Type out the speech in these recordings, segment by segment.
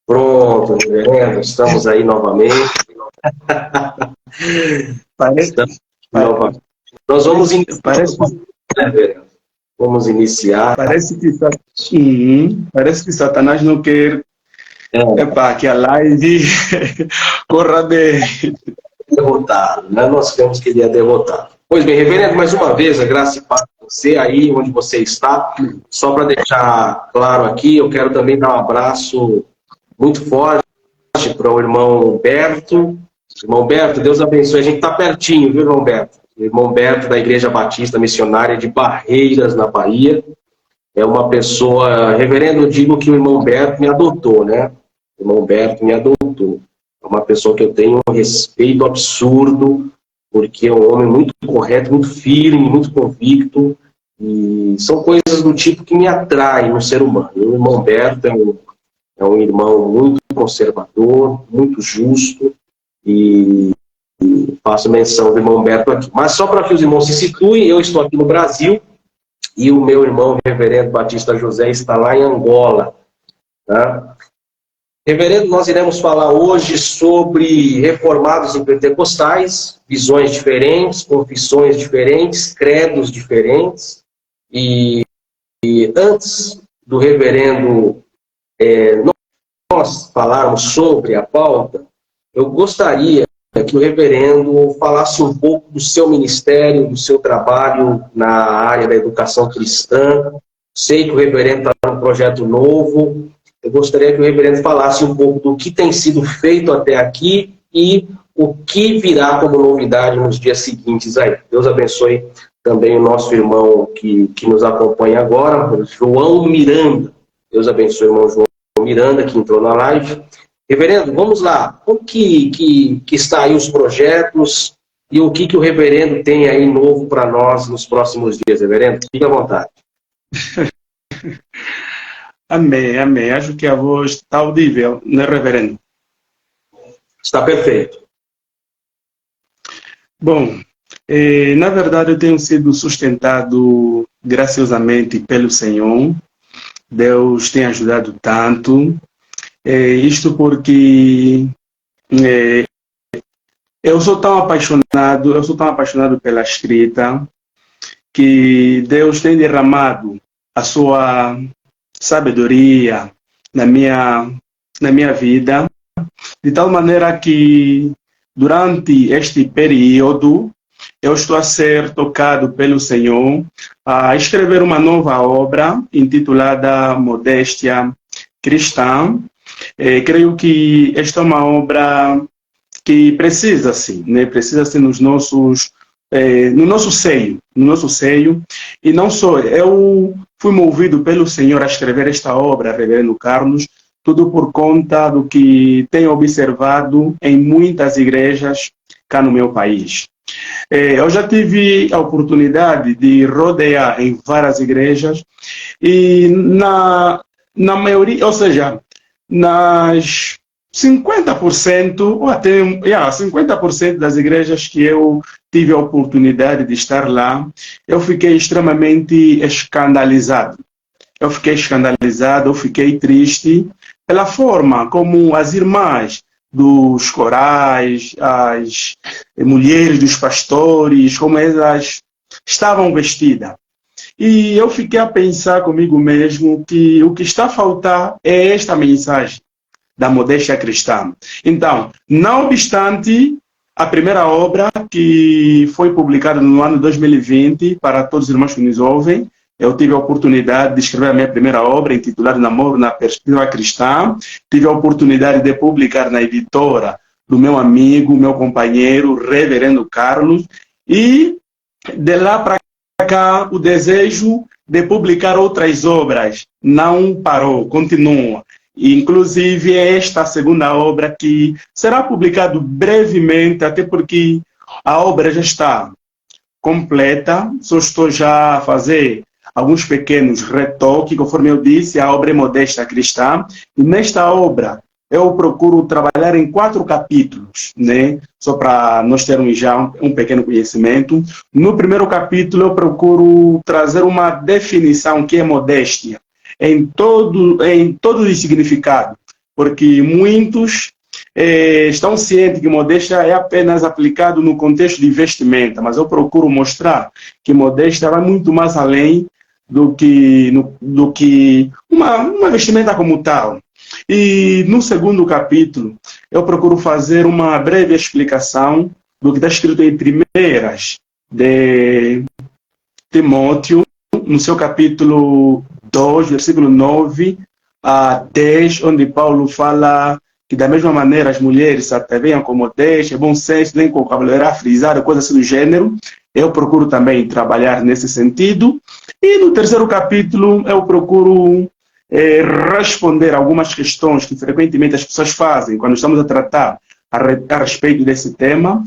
Pronto, reverendo, estamos aí novamente. Parece, Estamos novamente. Nós vamos parece, reverendo? Vamos iniciar. parece que Satanás não quer É, que a live corra bem. derrotado, né? Nós temos que ele é derrotado. Pois bem, reverendo, mais uma vez, a graça e paz para você aí onde você está. Só para deixar claro aqui, eu quero também dar um abraço muito forte para o irmão Berto. Irmão Berto, Deus abençoe. A gente está pertinho, viu, irmão Berto? Irmão Berto, da Igreja Batista Missionária de Barreiras, na Bahia. É uma pessoa... Reverendo, eu digo que o irmão Berto me adotou, né? O irmão Berto me adotou. É uma pessoa que eu tenho um respeito absurdo, porque é um homem muito correto, muito firme, muito convicto. E são coisas do tipo que me atraem no ser humano. O irmão Berto é um irmão muito conservador, muito justo, e faço menção do irmão Beto aqui. Mas só para que os irmãos se situem, eu estou aqui no Brasil, e o meu irmão, reverendo Batista José, está lá em Angola. Tá? Reverendo, nós iremos falar hoje sobre reformados e pentecostais, visões diferentes, confissões diferentes, credos diferentes, e antes do reverendo nós falarmos sobre a pauta, eu gostaria que o reverendo falasse um pouco do seu ministério, do seu trabalho na área da educação cristã. Sei que o reverendo está num projeto novo. Eu gostaria que o reverendo falasse um pouco do que tem sido feito até aqui e o que virá como novidade nos dias seguintes aí. Deus abençoe também o nosso irmão que nos acompanha agora, João Miranda. Deus abençoe o irmão João Miranda, que entrou na live. Reverendo, vamos lá. Como que está aí os projetos e o que o reverendo tem aí novo para nós nos próximos dias, reverendo? Fique à vontade. Amém, amém. Acho que a voz está audível, né, reverendo? Está perfeito. Bom, na verdade eu tenho sido sustentado graciosamente pelo Senhor. Deus tem ajudado tanto. Isto porque eu sou tão apaixonado pela escrita, que Deus tem derramado a sua sabedoria na minha vida, de tal maneira que durante este período eu estou a ser tocado pelo Senhor a escrever uma nova obra intitulada Modéstia Cristã. Creio que esta é uma obra que precisa-se, né? Precisa-se no nosso seio, e não só, eu fui movido pelo Senhor a escrever esta obra, reverendo Carlos, tudo por conta do que tenho observado em muitas igrejas cá no meu país. Eu já tive a oportunidade de rodear em várias igrejas, e na maioria, ou seja, nas 50% ou até 50% das igrejas que eu tive a oportunidade de estar lá, eu fiquei extremamente escandalizado. Eu fiquei triste pela forma como as irmãs dos corais, as mulheres dos pastores, como elas estavam vestidas. E eu fiquei a pensar comigo mesmo que o que está a faltar é esta mensagem da modéstia cristã. Então, não obstante a primeira obra que foi publicada no ano 2020, para todos os irmãos que nos ouvem, eu tive a oportunidade de escrever a minha primeira obra, intitulada Namoro na Perspectiva Cristã. Tive a oportunidade de publicar na editora do meu amigo, meu companheiro, reverendo Carlos, e de lá para cá o desejo de publicar outras obras não parou, continua. Inclusive esta segunda obra que será publicada brevemente, até porque a obra já está completa, só estou já a fazer alguns pequenos retoques, conforme eu disse, a obra é Modéstia Cristã, e nesta obra eu procuro trabalhar em 4 capítulos, né? Só para nós termos já um pequeno conhecimento. No primeiro capítulo eu procuro trazer uma definição que é modéstia, em todo o significado. porque muitos estão cientes que modéstia é apenas aplicado no contexto de vestimenta, mas eu procuro mostrar que modéstia vai muito mais além do que uma vestimenta como tal. E no segundo capítulo, eu procuro fazer uma breve explicação do que está escrito em Primeiras de Timóteo, no seu capítulo 2, versículo 9 a 10, onde Paulo fala que da mesma maneira as mulheres se venham com modéstia, bom senso, nem com cabeleireira frisada, coisas assim do gênero. Eu procuro também trabalhar nesse sentido. E no terceiro capítulo eu procuro responder algumas questões que frequentemente as pessoas fazem quando estamos a tratar a respeito desse tema.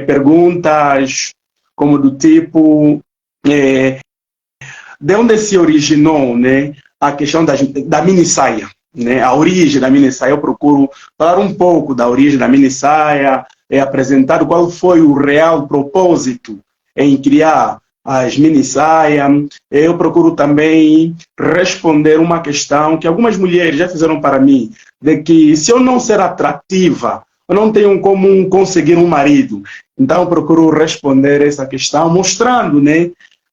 Perguntas como do tipo de onde se originou, né, a questão da mini-saia, né, a origem da mini-saia. Eu procuro falar um pouco da origem da mini-saia, apresentar qual foi o real propósito em criar as mini-saias. Eu procuro também responder uma questão que algumas mulheres já fizeram para mim, de que se eu não ser atrativa, eu não tenho como conseguir um marido. Então eu procuro responder essa questão, mostrando, né,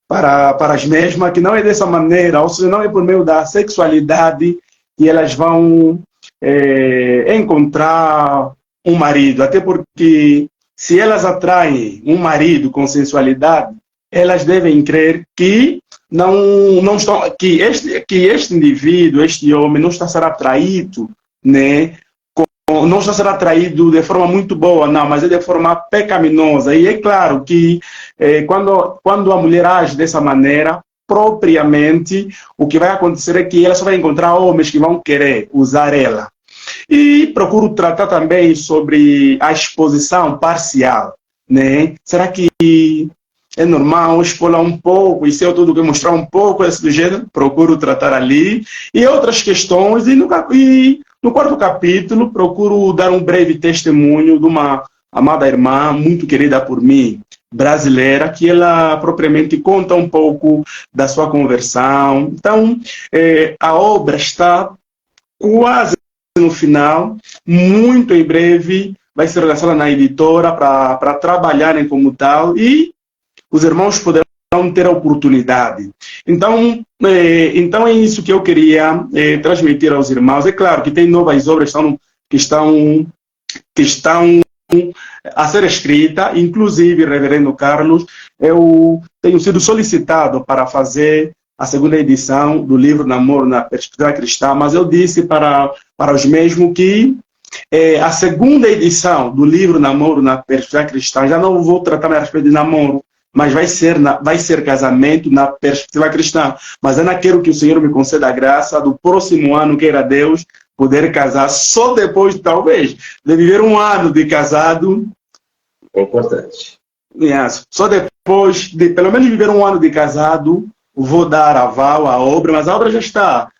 para as mesmas que não é dessa maneira, ou seja, não é por meio da sexualidade que elas vão encontrar um marido. Até porque se elas atraem um marido com sensualidade, elas devem crer que não estão, que este indivíduo, este homem, não está a ser atraído, né? Não está a ser atraído de forma muito boa, não, mas é de forma pecaminosa. E é claro que quando a mulher age dessa maneira, propriamente, o que vai acontecer é que ela só vai encontrar homens que vão querer usar ela. E procuro tratar também sobre a exposição parcial, né? Será que é normal expor um pouco, e se eu tudo que mostrar um pouco esse do gênero? Procuro tratar ali. E outras questões. E no quarto capítulo, procuro dar um breve testemunho de uma amada irmã, muito querida por mim, brasileira, que ela propriamente conta um pouco da sua conversão. Então, a obra está quase no final, muito em breve vai ser lançada na editora para trabalharem como tal, e os irmãos poderão ter a oportunidade. Então é isso que eu queria transmitir aos irmãos. É claro que tem novas obras que estão a ser escritas, inclusive, Reverendo Carlos, eu tenho sido solicitado para fazer a segunda edição do livro Namoro na Perspectiva Cristã, mas eu disse para os mesmos que a segunda edição do livro Namoro na Perspectiva Cristã, já não vou tratar mais a respeito de namoro, mas vai ser casamento na perspectiva cristã. Mas ainda quero que o Senhor me conceda a graça do próximo ano, queira Deus, poder casar só depois, talvez, de viver um ano de casado. É importante. Só depois de, pelo menos, viver um ano de casado, vou dar aval à obra, mas a obra já está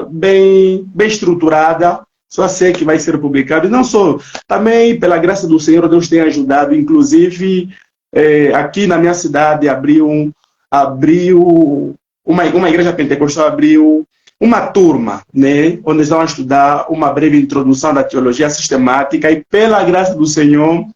bem estruturada. Só sei que vai ser publicado. E não só, também, pela graça do Senhor, Deus tem ajudado. Inclusive, aqui na minha cidade, abriu uma igreja pentecostal, abriu uma turma, né, onde eles vão estudar uma breve introdução da teologia sistemática. E pela graça do Senhor,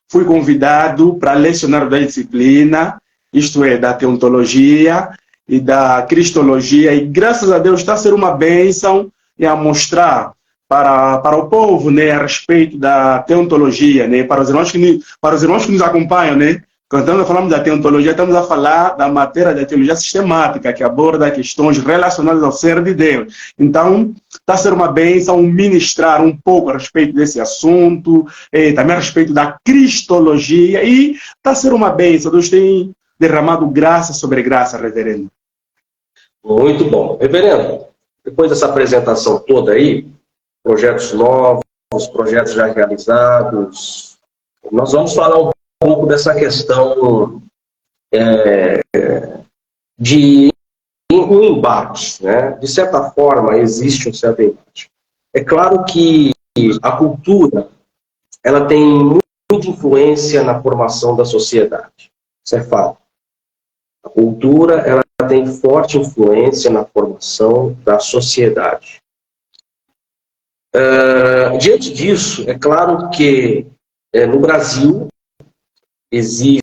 fui convidado para lecionar da disciplina, isto é, da teontologia e da cristologia. E graças a Deus está a ser uma bênção e a mostrar para o povo, né, a respeito da teontologia, né, para os irmãos que nos acompanham, né, quando estamos falando da teontologia, estamos a falar da matéria da teologia sistemática, que aborda questões relacionadas ao ser de Deus. Então, está a ser uma bênção ministrar um pouco a respeito desse assunto, também a respeito da cristologia, e está a ser uma bênção. Deus tem derramado graça sobre graça, reverendo. Muito bom. Reverendo, depois dessa apresentação toda aí, projetos novos, projetos já realizados, nós vamos falar um pouco dessa questão de um embate, né? De certa forma, existe um certo embate. É claro que a cultura ela tem muita influência na formação da sociedade. Isso é fato. A cultura ela tem forte influência na formação da sociedade. Diante disso, é claro que no Brasil existe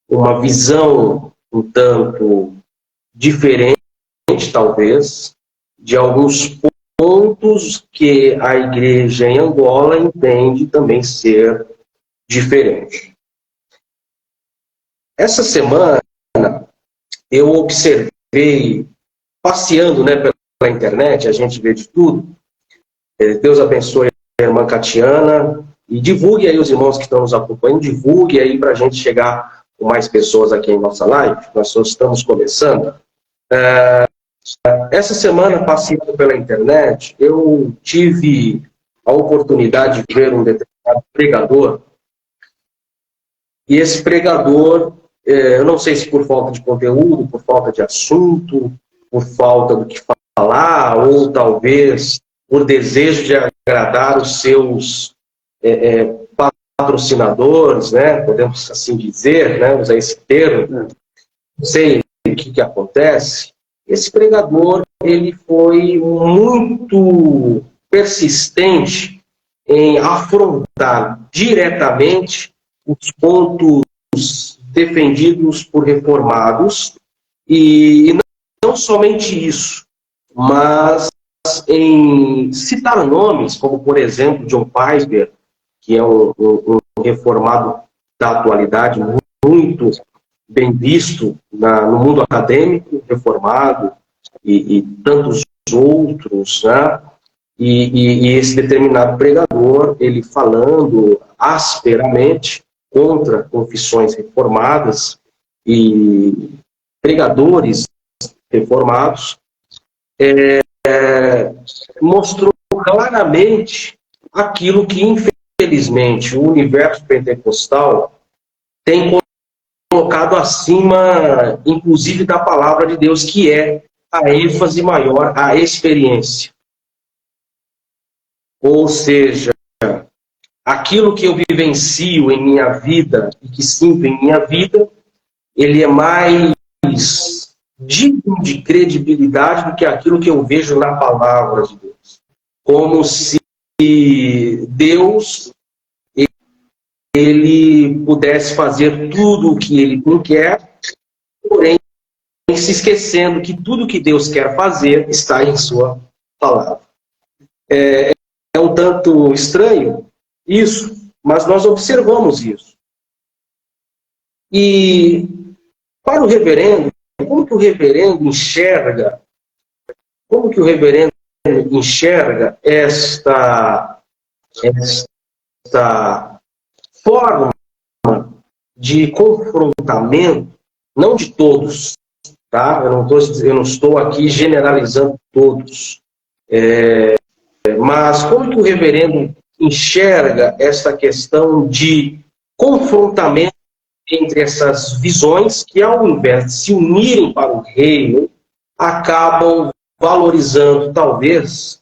uma visão um tanto diferente, talvez, de alguns pontos que a igreja em Angola entende também ser diferente. Essa semana eu observei, passeando, né, pela internet, a gente vê de tudo. Deus abençoe a irmã Catiana e divulgue aí os irmãos que estão nos acompanhando, divulgue aí para a gente chegar com mais pessoas aqui em nossa live. Nós só estamos começando. Essa semana, passeando pela internet, eu tive a oportunidade de ver um determinado pregador. E esse pregador, eu não sei se por falta de conteúdo, por falta de assunto, por falta do que falar, ou talvez por desejo de agradar os seus patrocinadores, né? Podemos assim dizer, né? Usar esse termo. Não sei o que acontece. Esse pregador, ele foi muito persistente em afrontar diretamente os pontos defendidos por reformados, e não somente isso, mas em citar nomes, como por exemplo John Piper, que é um reformado da atualidade, muito bem visto no mundo acadêmico, reformado, e tantos outros, né? E esse determinado pregador, ele falando asperamente contra confissões reformadas e pregadores reformados, mostrou claramente aquilo que, infelizmente, o universo pentecostal tem colocado acima, inclusive, da palavra de Deus, que é a ênfase maior, a experiência. Ou seja, aquilo que eu vivencio em minha vida e que sinto em minha vida, ele é mais digno de credibilidade do que aquilo que eu vejo na palavra de Deus. Como se Deus ele pudesse fazer tudo o que ele não quer, porém se esquecendo que tudo o que Deus quer fazer está em sua palavra. É um tanto estranho isso, mas nós observamos isso. E para o reverendo, como que o reverendo enxerga esta forma de confrontamento, não de todos, tá? Eu não estou aqui generalizando todos, mas como que o reverendo enxerga essa questão de confrontamento entre essas visões que, ao invés de se unirem para o reino, acabam valorizando, talvez,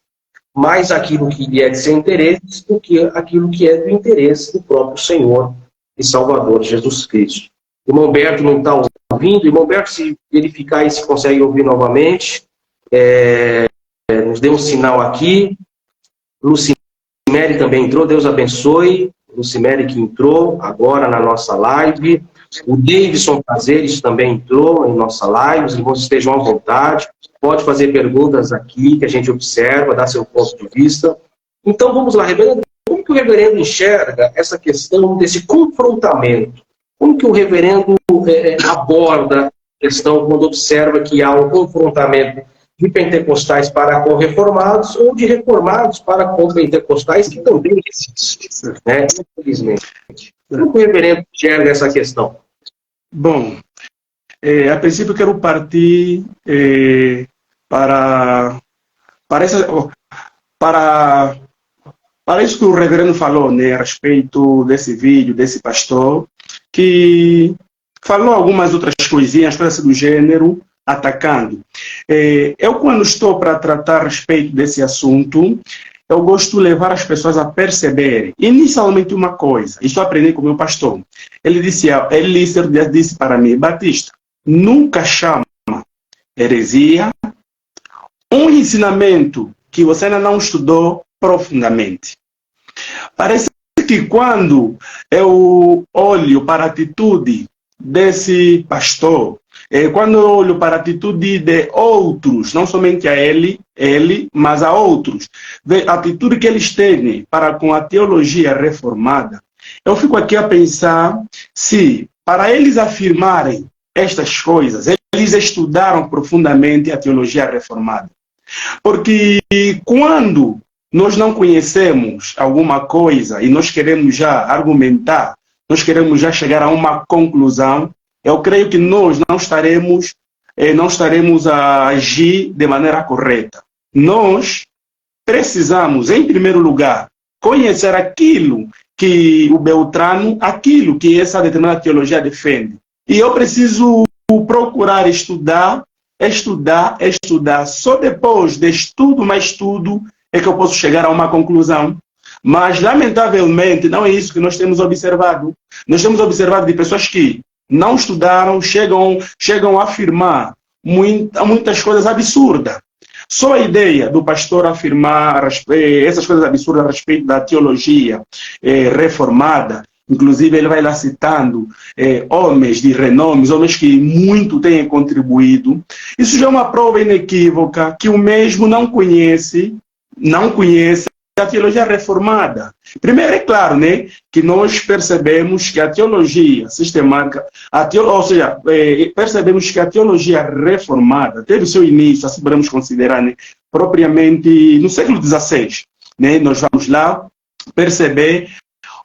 mais aquilo que lhe é de seu interesse do que aquilo que é do interesse do próprio Senhor e Salvador Jesus Cristo. O irmão Humberto não está ouvindo. Irmão Humberto, se verificar aí se consegue ouvir novamente, nos dê um sinal aqui. Lucimere também entrou, Deus abençoe. Lucimere que entrou agora na nossa live. O Davidson Prazeres também entrou em nossa live. Os irmãos estejam à vontade. Pode fazer perguntas aqui que a gente observa, dar seu ponto de vista. Então vamos lá, reverendo. Como que o reverendo enxerga essa questão desse confrontamento? Como que o reverendo aborda a questão quando observa que há um confrontamento de pentecostais para com reformados ou de reformados para com pentecostais, que também existe, né? Infelizmente. Como que o reverendo enxerga essa questão? Bom, a princípio quero partir para isso que o reverendo falou, né, a respeito desse vídeo, desse pastor, que falou algumas outras coisinhas, coisas do gênero, atacando. Eu, quando estou para tratar a respeito desse assunto, eu gosto de levar as pessoas a perceberem, inicialmente, uma coisa. Isso eu aprendi com o meu pastor. Ele disse para mim: Batista, nunca chama heresia um ensinamento que você ainda não estudou profundamente. Parece que quando eu olho para a atitude desse pastor, quando eu olho para a atitude de outros, não somente a ele, mas a outros, a atitude que eles têm para com a teologia reformada, eu fico aqui a pensar se, para eles afirmarem estas coisas, eles estudaram profundamente a teologia reformada. Porque quando nós não conhecemos alguma coisa e nós queremos já argumentar, nós queremos já chegar a uma conclusão, eu creio que nós não estaremos a agir de maneira correta. Nós precisamos, em primeiro lugar, conhecer aquilo que o Beltrano, aquilo que essa determinada teologia defende. E eu preciso procurar estudar. Só depois de estudo mais estudo é que eu posso chegar a uma conclusão. Mas, lamentavelmente, não é isso que nós temos observado. Nós temos observado de pessoas que não estudaram, chegam a afirmar muitas coisas absurdas. Só a ideia do pastor afirmar essas coisas absurdas a respeito da teologia reformada, inclusive ele vai lá citando homens de renomes, homens que muito têm contribuído. Isso já é uma prova inequívoca que o mesmo não conhece a teologia reformada. Primeiro, é claro, né, que nós percebemos que a teologia sistemática, percebemos que a teologia reformada teve seu início, assim podemos considerar, né, propriamente no século XVI. Né, nós vamos lá perceber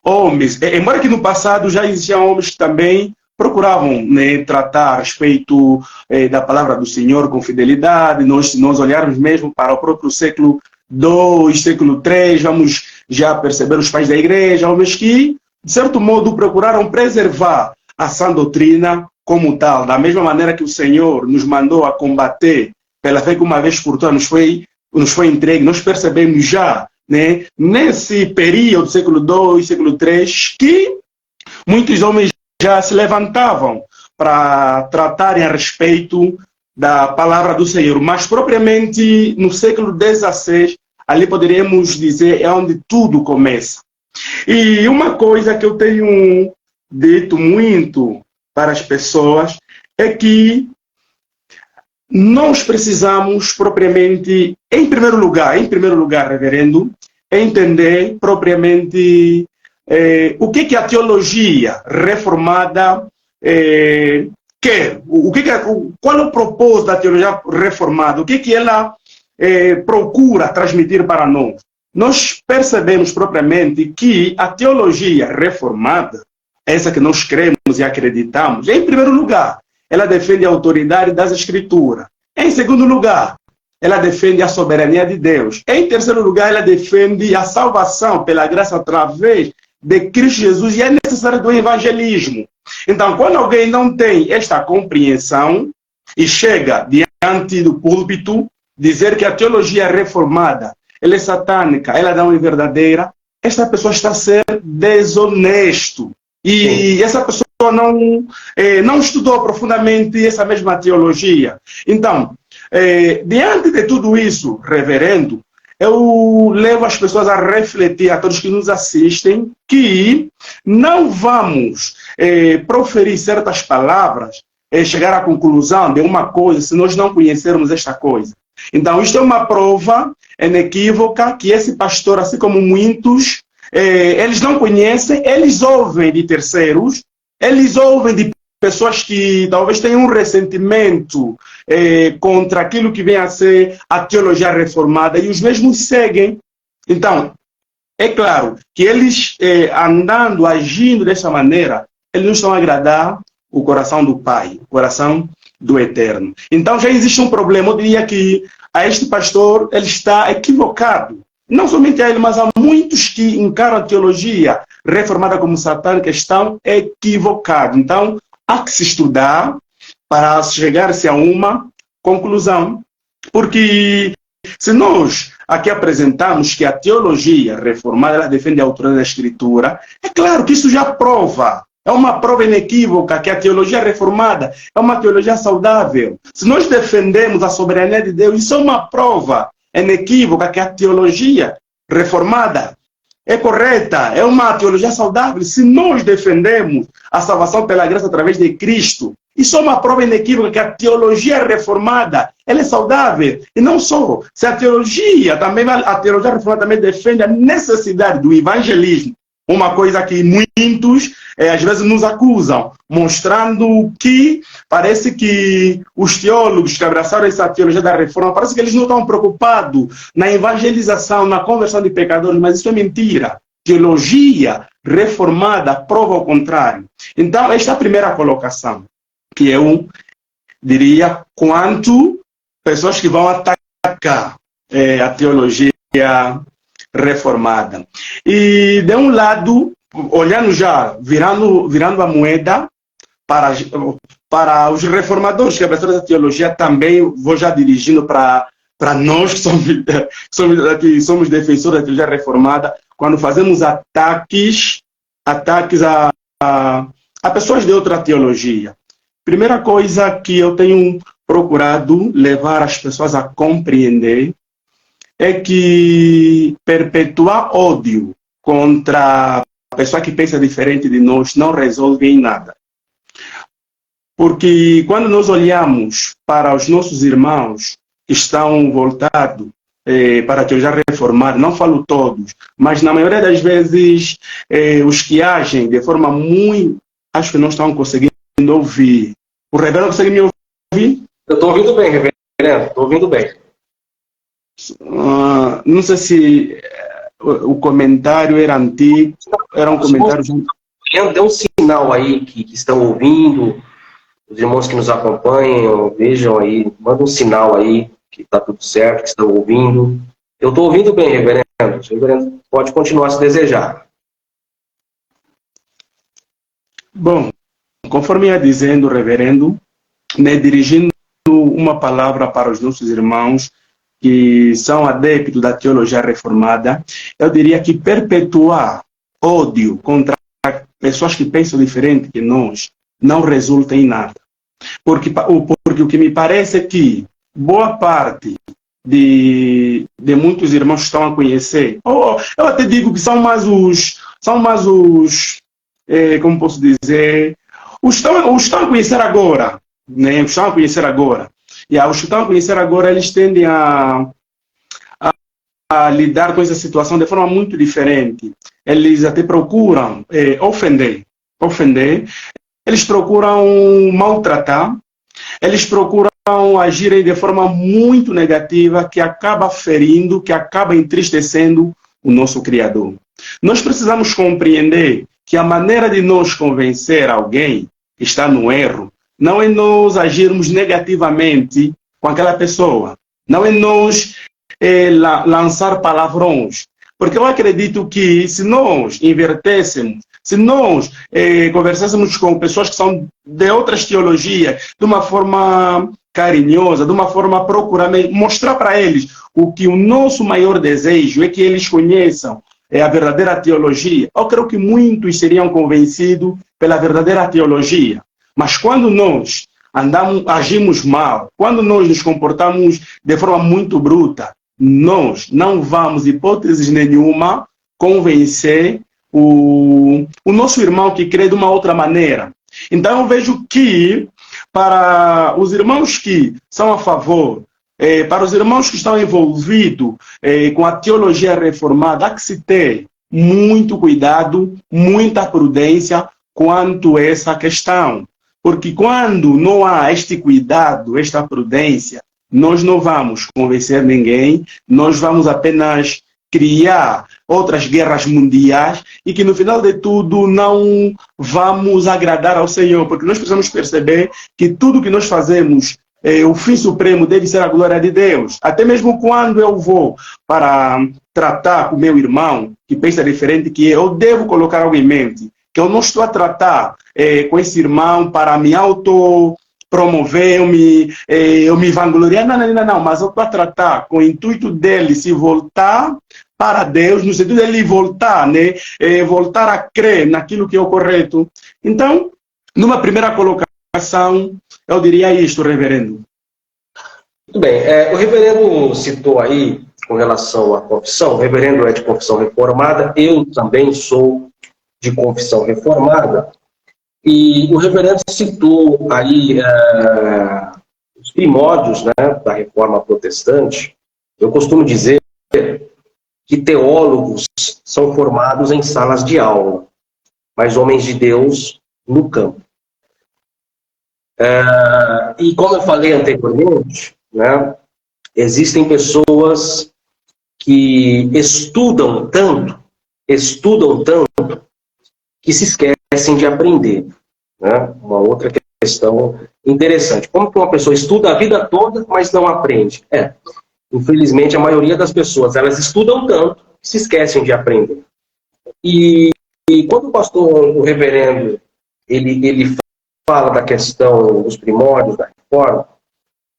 homens, embora que no passado já existiam homens que também procuravam, né, tratar a respeito da palavra do Senhor com fidelidade. Se nós olharmos mesmo para o próprio século II, século III, vamos já perceber os pais da igreja, homens que, de certo modo, procuraram preservar a sã doutrina como tal, da mesma maneira que o Senhor nos mandou a combater pela fé que uma vez por todas nos foi entregue. Nós percebemos já, né, nesse período do século II, século III, que muitos homens já se levantavam para tratarem a respeito da palavra do Senhor, mas propriamente no século XVI, ali poderíamos dizer, é onde tudo começa. E uma coisa que eu tenho dito muito para as pessoas é que nós precisamos propriamente, em primeiro lugar, reverendo, entender propriamente o que a teologia reformada quer, qual é o propósito da teologia reformada, o que ela procura transmitir para nós. Nós percebemos propriamente que a teologia reformada, essa que nós cremos e acreditamos, em primeiro lugar, ela defende a autoridade das Escrituras. Em segundo lugar, ela defende a soberania de Deus. Em terceiro lugar, ela defende a salvação pela graça através de Cristo Jesus, e é necessário do evangelismo. Então, quando alguém não tem esta compreensão e chega diante do púlpito dizer que a teologia reformada ela é satânica, ela não é verdadeira, esta pessoa está a ser desonesto. E essa pessoa não estudou profundamente essa mesma teologia. Então, diante de tudo isso, reverendo, eu levo as pessoas a refletir, a todos que nos assistem, que não vamos proferir certas palavras, chegar à conclusão de uma coisa, se nós não conhecermos esta coisa. Então, isto é uma prova inequívoca que esse pastor, assim como muitos, eles não conhecem, eles ouvem de terceiros, eles ouvem de pessoas que talvez tenham um ressentimento contra aquilo que vem a ser a teologia reformada, e os mesmos seguem. Então, é claro que eles, andando, agindo dessa maneira, eles não estão a agradar o coração do Pai, o coração do Eterno. Então já existe um problema. Eu diria que a este pastor ele está equivocado. Não somente a ele, mas a muitos que encaram a teologia reformada como satânica estão equivocados. Então, há que se estudar para chegar-se a uma conclusão. Porque Se nós aqui apresentamos que a teologia reformada ela defende a autoridade da Escritura, é claro que isso já prova. É uma prova inequívoca que a teologia reformada é uma teologia saudável. Se nós defendemos a soberania de Deus, isso é uma prova inequívoca que a teologia reformada é correta, é uma teologia saudável. Se nós defendemos a salvação pela graça através de Cristo, isso é uma prova inequívoca que a teologia reformada ela é saudável. E não só, se a teologia reformada também defende a necessidade do evangelismo, uma coisa que muitos às vezes nos acusam, mostrando que parece que os teólogos que abraçaram essa teologia da reforma, parece que eles não estão preocupados na evangelização, na conversão de pecadores, mas isso é mentira. Teologia reformada prova o contrário. Então, esta é a primeira colocação, que eu diria quanto pessoas que vão atacar a teologia reformada. E, de um lado, olhando já, virando a moeda para os reformadores que abraçaram essa teologia, também vou já dirigindo para nós que somos defensores da teologia reformada, quando fazemos ataques a pessoas de outra teologia. Primeira coisa que eu tenho procurado levar as pessoas a compreender é que perpetuar ódio contra a pessoa que pensa diferente de nós não resolve em nada. Porque quando nós olhamos para os nossos irmãos que estão voltados para a teologia reformada, não falo todos, mas na maioria das vezes os que agem de forma muito... Acho que não estão conseguindo ouvir. O reverendo consegue me ouvir? Eu estou ouvindo bem, reverendo. Estou ouvindo bem. Não sei se o comentário era antigo, era um comentário... Dê um sinal aí que estão ouvindo, os irmãos que nos acompanham, vejam aí, manda um sinal aí que está tudo certo, que estão ouvindo. Eu estou ouvindo bem, reverendo. O reverendo pode continuar se desejar. Bom, conforme ia dizendo o reverendo, né, dirigindo uma palavra para os nossos irmãos que são adeptos da teologia reformada, eu diria que perpetuar ódio contra pessoas que pensam diferente que nós não resulta em nada. Porque o que me parece é que boa parte de muitos irmãos que estão a conhecer, eu até digo que são mais os como posso dizer, os estão a conhecer agora, né? Os estão a conhecer agora. E os que estão a conhecer agora, eles tendem a lidar com essa situação de forma muito diferente. Eles até procuram ofender. Eles procuram maltratar. Eles procuram agir de forma muito negativa, que acaba ferindo, que acaba entristecendo o nosso Criador. Nós precisamos compreender que a maneira de nós convencer alguém que está no erro não é nós agirmos negativamente com aquela pessoa. Não é nós lançar palavrões. Porque eu acredito que se nós invertêssemos, se nós conversássemos com pessoas que são de outras teologias, de uma forma carinhosa, de uma forma a procurar mostrar para eles o que o nosso maior desejo é que eles conheçam a verdadeira teologia, eu creio que muitos seriam convencidos pela verdadeira teologia. Mas quando nós agimos mal, quando nós nos comportamos de forma muito bruta, nós não vamos, hipótese nenhuma, convencer o nosso irmão que crê de uma outra maneira. Então eu vejo que para os irmãos que são a favor, para os irmãos que estão envolvidos com a teologia reformada, há que se ter muito cuidado, muita prudência quanto a essa questão. Porque quando não há este cuidado, esta prudência, nós não vamos convencer ninguém, nós vamos apenas criar outras guerras mundiais e que no final de tudo não vamos agradar ao Senhor, porque nós precisamos perceber que tudo que nós fazemos, o fim supremo deve ser a glória de Deus. Até mesmo quando eu vou para tratar com o meu irmão, que pensa diferente que eu devo colocar algo em mente, que eu não estou a tratar com esse irmão para me promover, eu me vangloriar. Não, mas eu estou a tratar com o intuito dele se voltar para Deus, no sentido dele voltar, né? Voltar a crer naquilo que é o correto. Então, numa primeira colocação, eu diria isto, reverendo. Muito bem. O reverendo citou aí, com relação à confissão, o reverendo é de confissão reformada, eu também sou de confissão reformada, e o reverendo citou aí os primórdios, né, da reforma protestante. Eu costumo dizer que teólogos são formados em salas de aula, mas homens de Deus no campo. E como eu falei anteriormente, né, existem pessoas que estudam tanto, que se esquecem de aprender. Né? Uma outra questão interessante. Como que uma pessoa estuda a vida toda, mas não aprende? Infelizmente, a maioria das pessoas, elas estudam tanto que se esquecem de aprender. E quando o reverendo, ele fala da questão dos primórdios da reforma,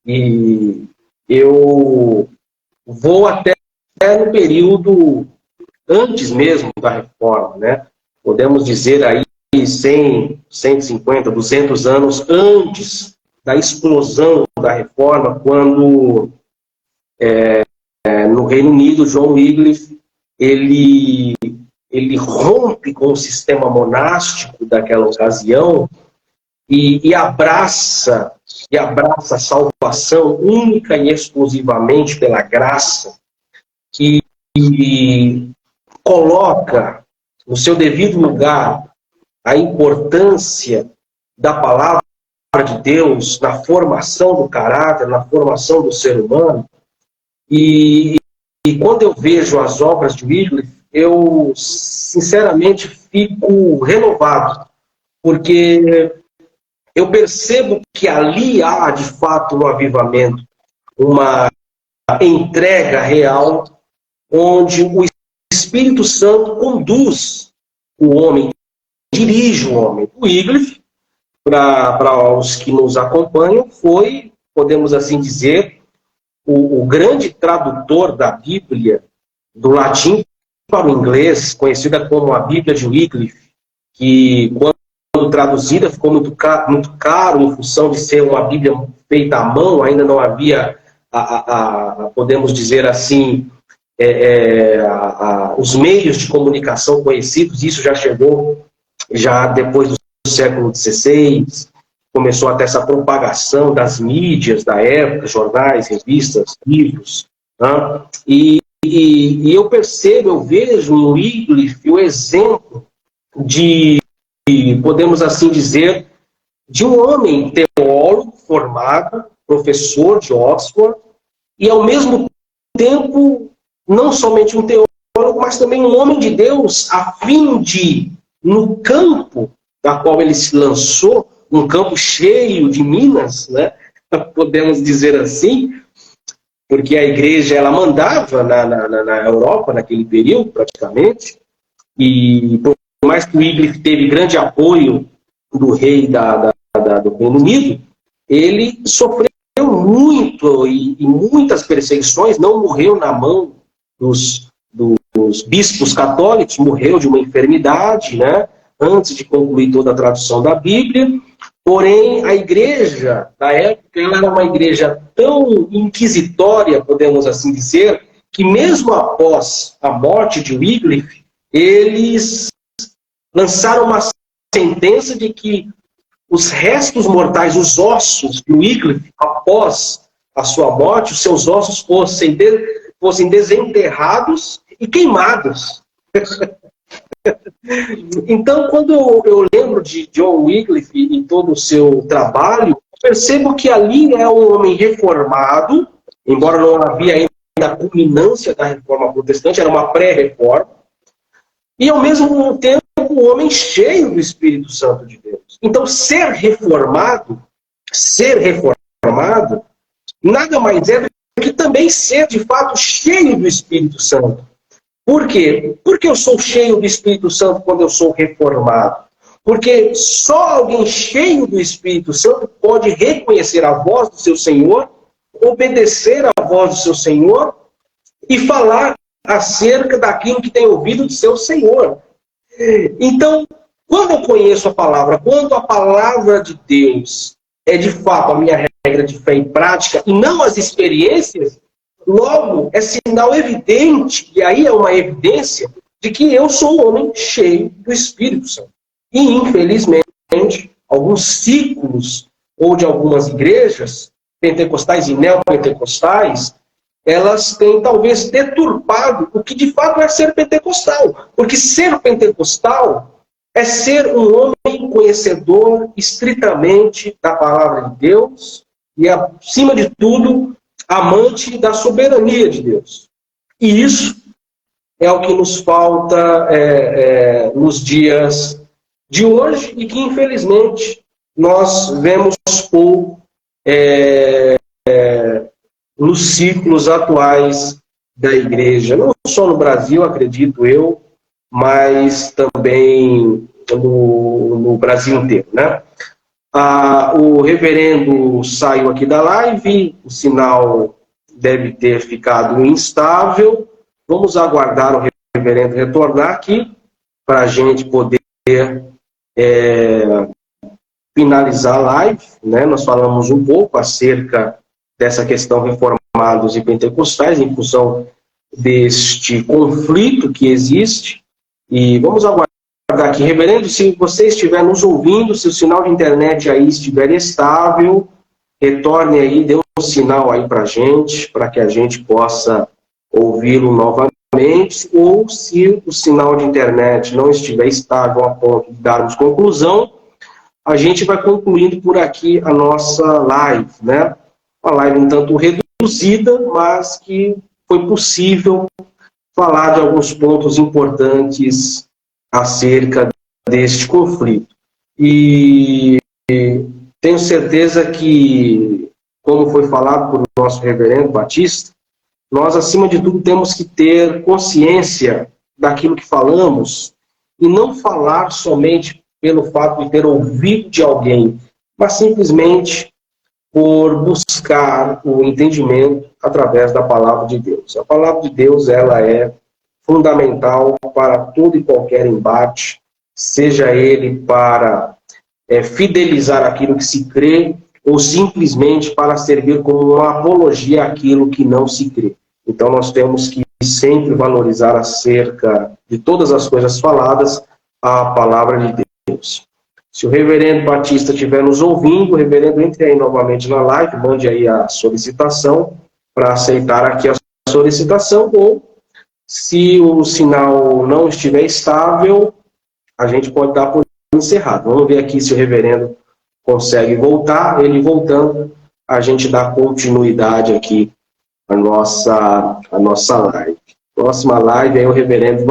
e eu vou até no período antes mesmo da reforma, né? Podemos dizer aí 100, 150, 200 anos antes da explosão da reforma, quando no Reino Unido, John Wycliffe, ele rompe com o sistema monástico daquela ocasião e abraça a salvação única e exclusivamente pela graça, e coloca no seu devido lugar a importância da palavra de Deus na formação do caráter, na formação do ser humano. E quando eu vejo as obras de Wycliffe, eu sinceramente fico renovado, porque eu percebo que ali há, de fato, no avivamento, uma entrega real, onde o Espírito Santo conduz o homem, dirige o homem. O Wycliffe, para os que nos acompanham, foi, podemos assim dizer, o grande tradutor da Bíblia, do latim para o inglês, conhecida como a Bíblia de Wycliffe, que quando traduzida ficou muito caro em função de ser uma Bíblia feita à mão, ainda não havia, podemos dizer assim, os meios de comunicação conhecidos. Isso já chegou já depois do século XVI, começou até essa propagação das mídias da época, jornais, revistas, livros, né? E eu percebo, eu vejo no Wycliffe o exemplo de, podemos assim dizer, de um homem teólogo formado, professor de Oxford, e ao mesmo tempo, não somente um teólogo, mas também um homem de Deus, a fim de, no campo da qual ele se lançou, um campo cheio de minas, né? Podemos dizer assim, porque a igreja ela mandava na Europa naquele período, praticamente, e por mais que o Wycliffe teve grande apoio do rei do Reino Unido, ele sofreu muito e muitas perseguições, não morreu na mão dos bispos católicos, morreu de uma enfermidade, né? Antes de concluir toda a tradução da Bíblia. Porém, a igreja da época ela era uma igreja tão inquisitória, podemos assim dizer, que mesmo após a morte de Wycliffe, eles lançaram uma sentença de que os restos mortais, os ossos de Wycliffe, após a sua morte, os seus ossos fossem desenterrados e queimados. Então, quando eu lembro de John Wycliffe e todo o seu trabalho, percebo que ali é um homem reformado, embora não havia ainda a culminância da reforma protestante, era uma pré-reforma, e ao mesmo tempo um homem cheio do Espírito Santo de Deus. Então, ser reformado, nada mais é do que também ser, de fato, cheio do Espírito Santo. Por quê? Porque eu sou cheio do Espírito Santo quando eu sou reformado. Porque só alguém cheio do Espírito Santo pode reconhecer a voz do seu Senhor, obedecer à voz do seu Senhor e falar acerca daquilo que tem ouvido do seu Senhor. Então, quando eu conheço a palavra, quando a palavra de Deus é de fato a minha regra de fé e prática, e não as experiências, logo é sinal evidente, e aí é uma evidência, de que eu sou um homem cheio do Espírito Santo. E, infelizmente, alguns ciclos, ou de algumas igrejas, pentecostais e neopentecostais, elas têm talvez deturpado o que de fato é ser pentecostal. Porque ser pentecostal é ser um homem conhecedor estritamente da palavra de Deus e, acima de tudo, amante da soberania de Deus. E isso é o que nos falta nos dias de hoje e que, infelizmente, nós vemos pouco nos ciclos atuais da igreja, não só no Brasil, acredito eu, mas também no Brasil inteiro, né? O reverendo saiu aqui da live, o sinal deve ter ficado instável. Vamos aguardar o reverendo retornar aqui para a gente poder finalizar a live, né? Nós falamos um pouco acerca dessa questão reformados e pentecostais em função deste conflito que existe. E vamos aguardar aqui. Reverendo, se você estiver nos ouvindo, se o sinal de internet aí estiver estável, retorne aí, dê um sinal aí para que a gente possa ouvi-lo novamente, ou se o sinal de internet não estiver estável a ponto de darmos conclusão, a gente vai concluindo por aqui a nossa live, né? Uma live um tanto reduzida, mas que foi possível falar de alguns pontos importantes acerca deste conflito. E tenho certeza que, como foi falado por nosso reverendo Batista, nós, acima de tudo, temos que ter consciência daquilo que falamos e não falar somente pelo fato de ter ouvido de alguém, mas simplesmente por buscar o entendimento através da palavra de Deus. A palavra de Deus, ela é fundamental para todo e qualquer embate, seja ele para fidelizar aquilo que se crê, ou simplesmente para servir como uma apologia àquilo que não se crê. Então nós temos que sempre valorizar acerca de todas as coisas faladas a palavra de Deus. Se o reverendo Batista estiver nos ouvindo, o reverendo entre aí novamente na live, mande aí a solicitação para aceitar aqui a solicitação, ou se o sinal não estiver estável, a gente pode dar por encerrado. Vamos ver aqui se o reverendo consegue voltar. Ele voltando, a gente dá continuidade aqui à nossa live. Próxima live, aí o reverendo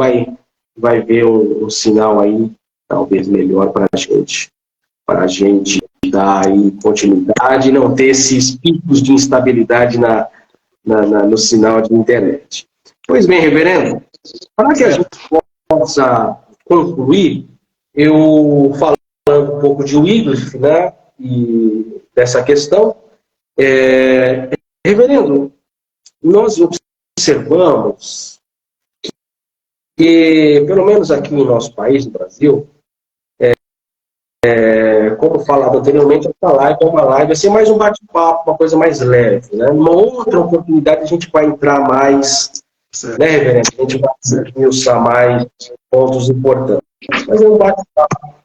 vai ver um sinal aí, talvez melhor para a gente dar aí continuidade e não ter esses picos de instabilidade no sinal de internet. Pois bem, reverendo, para que a gente possa concluir, eu falando um pouco de Wycliffe, né, e dessa questão, reverendo, nós observamos que, pelo menos aqui no nosso país, no Brasil, como falado anteriormente, essa live é uma live, vai ser mais um bate-papo, uma coisa mais leve, né? Numa outra oportunidade a gente vai entrar mais, né, reverendo? A gente vai esmiuçar mais pontos importantes. Mas é um bate-papo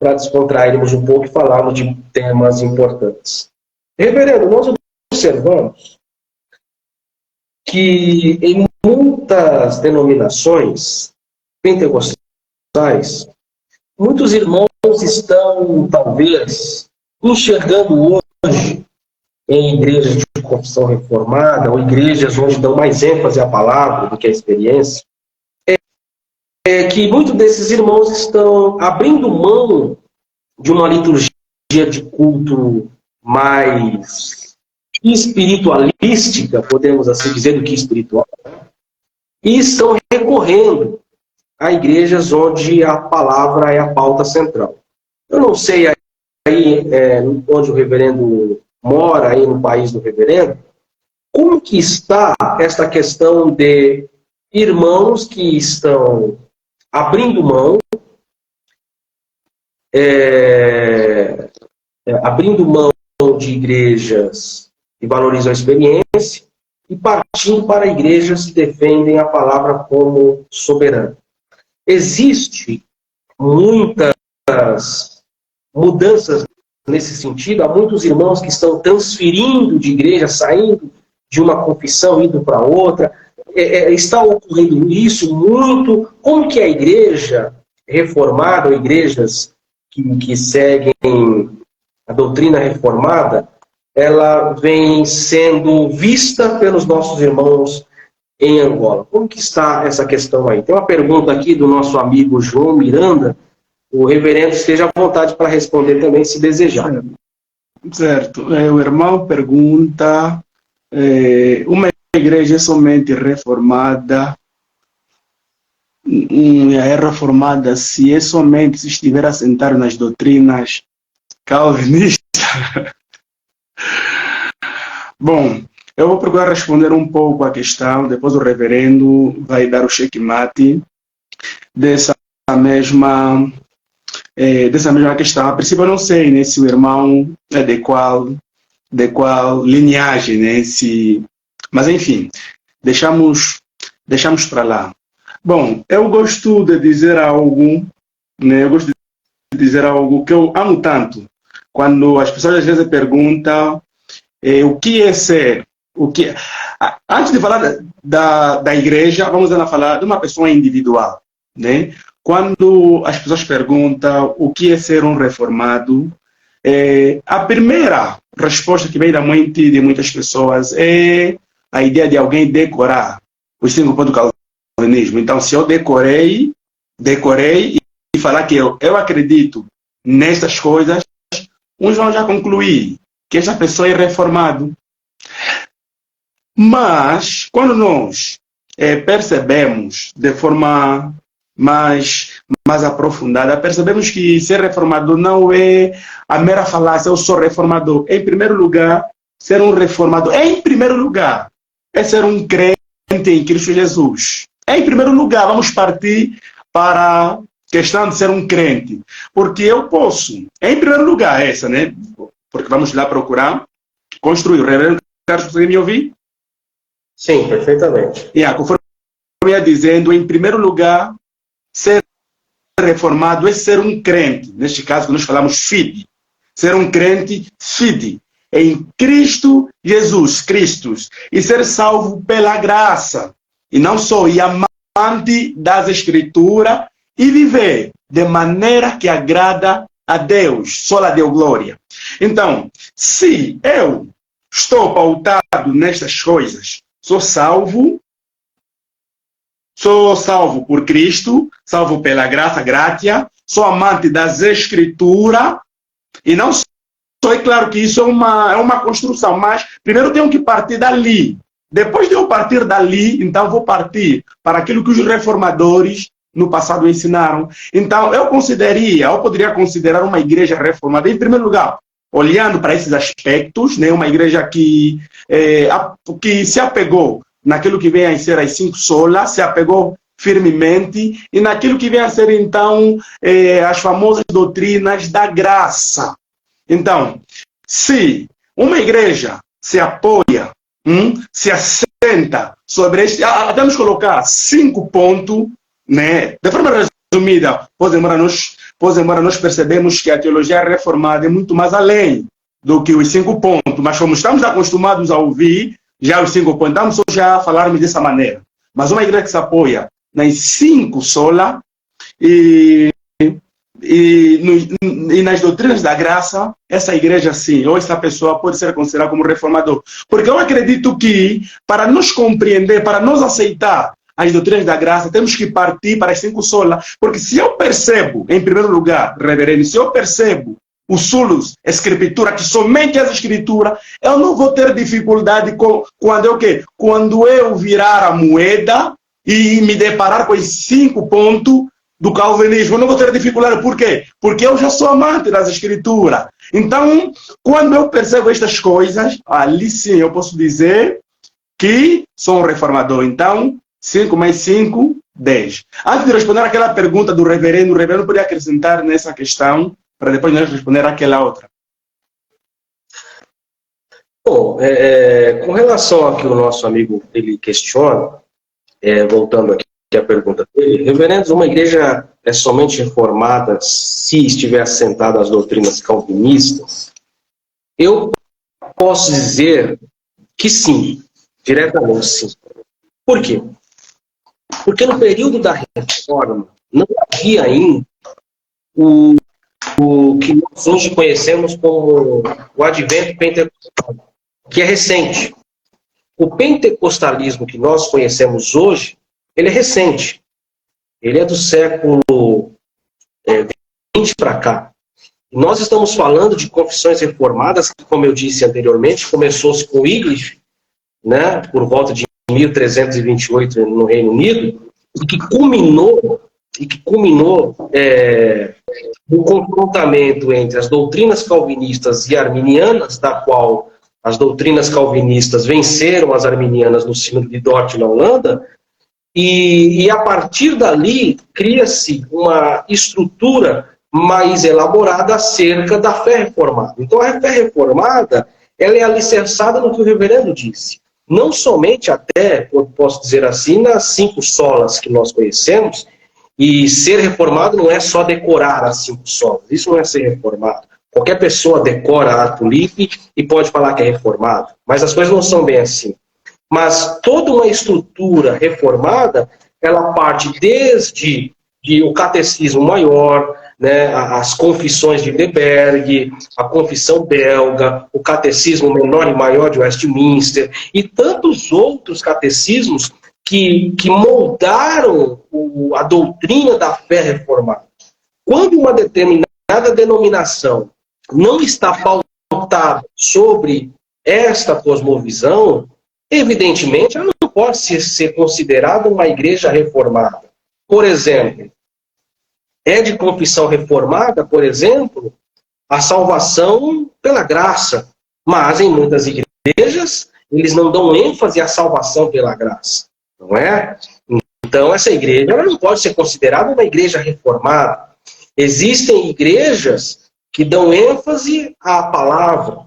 para descontrairmos um pouco e falarmos de temas importantes. Reverendo, nós observamos que em muitas denominações pentecostais, muitos irmãos estão, talvez, enxergando hoje em igrejas de confissão reformada, ou igrejas onde dão mais ênfase à palavra do que à experiência, que muitos desses irmãos estão abrindo mão de uma liturgia de culto mais espiritualística, podemos assim dizer, do que espiritual, e estão recorrendo a igrejas onde a palavra é a pauta central. Eu não sei aí onde o reverendo mora, aí no país do reverendo, como que está esta questão de irmãos que estão abrindo mão, abrindo mão de igrejas que valorizam a experiência e partindo para igrejas que defendem a palavra como soberana. Existe muitas mudanças nesse sentido. Há muitos irmãos que estão transferindo de igreja, saindo de uma confissão, indo para outra. Está ocorrendo isso muito. Como que a igreja reformada, ou igrejas que seguem a doutrina reformada, ela vem sendo vista pelos nossos irmãos em Angola? Como que está essa questão aí? Tem uma pergunta aqui do nosso amigo João Miranda. O reverendo esteja à vontade para responder também, se desejar. Certo. O irmão pergunta, uma igreja somente reformada, é reformada se estiver assentado nas doutrinas calvinistas? Bom, eu vou procurar responder um pouco a questão, depois o reverendo vai dar o checkmate dessa mesma questão. A princípio eu não sei, né, se o irmão é de qual linhagem, né, mas enfim, deixamos para lá. Bom, eu gosto de dizer algo, né, que eu amo tanto, quando as pessoas às vezes perguntam o que é ser, antes de falar da igreja, vamos falar de uma pessoa individual, né? Quando as pessoas perguntam o que é ser um reformado, a primeira resposta que vem da mente de muitas pessoas é a ideia de alguém decorar os 5 pontos do calvinismo. Então, se eu decorei e falar que eu acredito nessas coisas, uns vão já concluir que essa pessoa é reformado. Mas, quando nós percebemos de forma mais aprofundada, percebemos que ser reformador não é a mera falácia, eu sou reformador. Em primeiro lugar, ser um reformador, em primeiro lugar, é ser um crente em Cristo Jesus. Em primeiro lugar, vamos partir para a questão de ser um crente. Porque eu posso, em primeiro lugar, essa, né? Porque vamos lá procurar construir. O reverendo Carlos, consegue me ouvir? Sim, perfeitamente. Conforme eu ia dizendo, em primeiro lugar, ser reformado é ser um crente. Neste caso, nós falamos fide. Ser um crente fide em Cristo Jesus, e ser salvo pela graça. E não só, e amante das Escrituras, e viver de maneira que agrada a Deus, só a Deus glória. Então, se eu estou pautado nestas coisas, sou salvo por Cristo, salvo pela graça, sou amante das Escrituras, e não só, é claro que isso é uma construção, mas primeiro eu tenho que partir dali. Depois de eu partir dali, então vou partir para aquilo que os reformadores no passado ensinaram. Então eu poderia considerar uma igreja reformada, em primeiro lugar, olhando para esses aspectos, né, uma igreja que se apegou naquilo que vem a ser as 5 solas, se apegou firmemente, e naquilo que vem a ser, então, as famosas doutrinas da graça. Então, se uma igreja se apoia, se assenta sobre este, vamos colocar 5 pontos, né, de forma resumida, pois embora nós percebemos que a teologia reformada é muito mais além do que os 5 pontos, mas como estamos acostumados a ouvir já os 5 pontos, estamos só já a falarmos dessa maneira. Mas uma igreja que se apoia nas 5 solas e nas doutrinas da graça, essa igreja sim, ou essa pessoa pode ser considerada como reformador. Porque eu acredito que para nos compreender, para nos aceitar as doutrinas da graça, temos que partir para as 5 solas. Porque se eu percebo, em primeiro lugar, reverendo, se eu percebo o solos escritura, que somente as escrituras, eu não vou ter dificuldade quando eu virar a moeda e me deparar com os 5 pontos do calvinismo. Eu não vou ter dificuldade. Por quê? Porque eu já sou amante das escrituras. Então, quando eu percebo estas coisas, ali sim eu posso dizer que sou um reformador. Então, 5 mais 5, 10. Antes de responder aquela pergunta do reverendo, o reverendo poderia acrescentar nessa questão, para depois nós responder aquela outra. Bom, com relação ao que o nosso amigo ele questiona, voltando aqui à pergunta dele, reverendos, uma igreja é somente reformada se estiver assentada às doutrinas calvinistas? Eu posso dizer que sim, diretamente sim. Por quê? Porque no período da reforma não havia ainda o que nós hoje conhecemos como o advento pentecostal, que é recente. O pentecostalismo que nós conhecemos hoje, ele é recente. Ele é do século XX para cá. Nós estamos falando de confissões reformadas, que, como eu disse anteriormente, começou-se com Wycliffe, né, por volta de 1328 no Reino Unido, e que culminou no confrontamento entre as doutrinas calvinistas e arminianas, da qual as doutrinas calvinistas venceram as arminianas no Sínodo de Dort, na Holanda, e a partir dali cria-se uma estrutura mais elaborada acerca da fé reformada. Então a fé reformada, ela é alicerçada no que o reverendo disse. Não somente até, eu posso dizer assim, nas 5 solas que nós conhecemos, e ser reformado não é só decorar as 5 solas, isso não é ser reformado. Qualquer pessoa decora ato livre e pode falar que é reformado, mas as coisas não são bem assim. Mas toda uma estrutura reformada, ela parte desde o catecismo maior, né, as confissões de Wittenberg, a confissão belga, o catecismo menor e maior de Westminster, e tantos outros catecismos que moldaram a doutrina da fé reformada. Quando uma determinada denominação não está pautada sobre esta cosmovisão, evidentemente ela não pode ser considerada uma igreja reformada. Por exemplo, é de confissão reformada, por exemplo, a salvação pela graça, mas em muitas igrejas eles não dão ênfase à salvação pela graça, não é? Então essa igreja ela não pode ser considerada uma igreja reformada. Existem igrejas que dão ênfase à palavra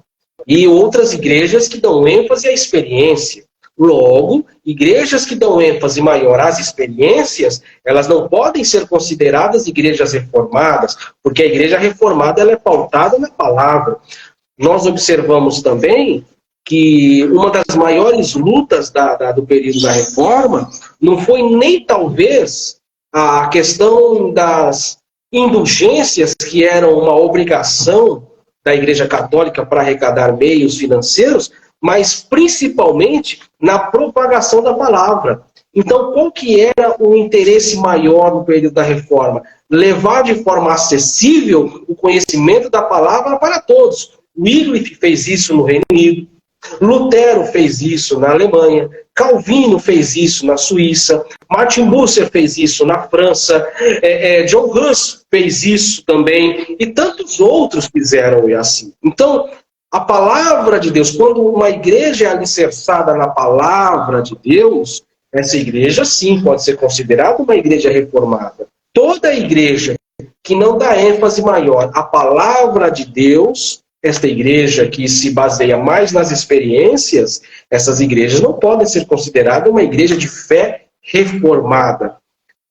e outras igrejas que dão ênfase à experiência. Logo, igrejas que dão ênfase maior às experiências, elas não podem ser consideradas igrejas reformadas, porque a igreja reformada ela é pautada na palavra. Nós observamos também que uma das maiores lutas do período da reforma não foi nem talvez a questão das indulgências, que eram uma obrigação da Igreja Católica para arrecadar meios financeiros, mas principalmente na propagação da palavra. Então, qual que era o interesse maior no período da reforma? Levar de forma acessível o conhecimento da palavra para todos. Wycliffe fez isso no Reino Unido, Lutero fez isso na Alemanha, Calvino fez isso na Suíça, Martin Bucer fez isso na França, John Huss fez isso também, e tantos outros fizeram assim. Então, a palavra de Deus, quando uma igreja é alicerçada na palavra de Deus, essa igreja sim pode ser considerada uma igreja reformada. Toda igreja que não dá ênfase maior à palavra de Deus, esta igreja que se baseia mais nas experiências, essas igrejas não podem ser consideradas uma igreja de fé reformada,